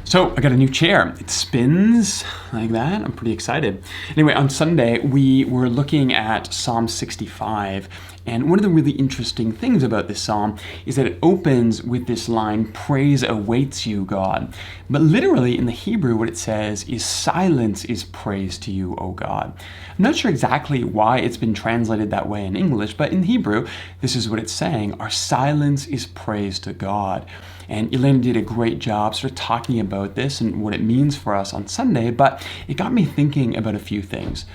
So I got a new chair. It spins like that. I'm pretty excited. Anyway, on Sunday, we were looking at Psalm 65. And one of the really interesting things about this psalm is that it opens with this line, "Praise awaits you, God." But literally in the Hebrew, what it says is, "Silence is praise to you, O God." I'm not sure exactly why it's been translated that way in English, but in Hebrew, this is what it's saying. Our silence is praise to God. And Elena did a great job sort of talking about this and what it means for us on Sunday, but it got me thinking about a few things.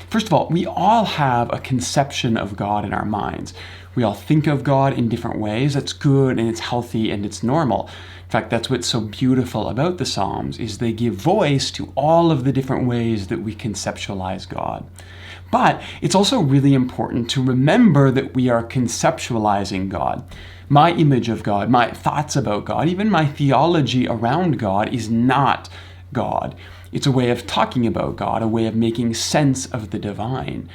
First of all, we all have a conception of God in our minds. We all think of God in different ways. That's good and it's healthy and it's normal. In fact, that's what's so beautiful about the Psalms, is they give voice to all of the different ways that we conceptualize God. But it's also really important to remember that we are conceptualizing God. My image of God, my thoughts about God, even my theology around God is not God. It's a way of talking about God, a way of making sense of the divine.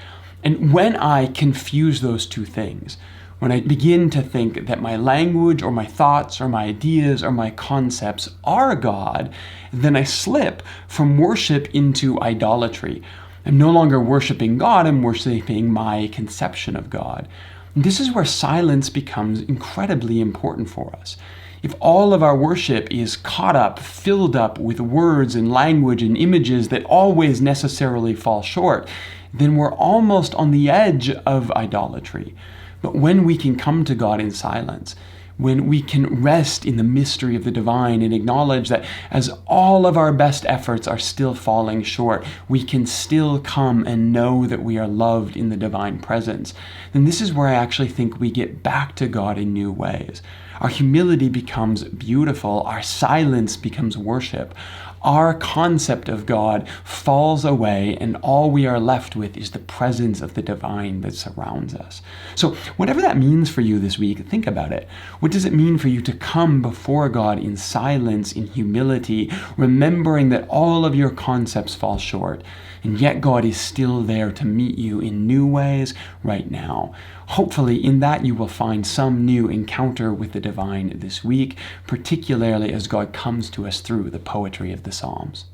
And when I confuse those two things, when I begin to think that my language or my thoughts or my ideas or my concepts are God, then I slip from worship into idolatry. I'm no longer worshiping God, I'm worshiping my conception of God. And this is where silence becomes incredibly important for us. If all of our worship is caught up, filled up with words and language and images that always necessarily fall short, then we're almost on the edge of idolatry. But when we can come to God in silence, when we can rest in the mystery of the divine and acknowledge that as all of our best efforts are still falling short, we can still come and know that we are loved in the divine presence, then this is where I actually think we get back to God in new ways. Our humility becomes beautiful, our silence becomes worship. Our concept of God falls away, and all we are left with is the presence of the divine that surrounds us. So whatever that means for you this week, think about it. What does it mean for you to come before God in silence, in humility, remembering that all of your concepts fall short, and yet God is still there to meet you in new ways right now? Hopefully in that you will find some new encounter with the divine this week, particularly as God comes to us through the poetry of the Psalms.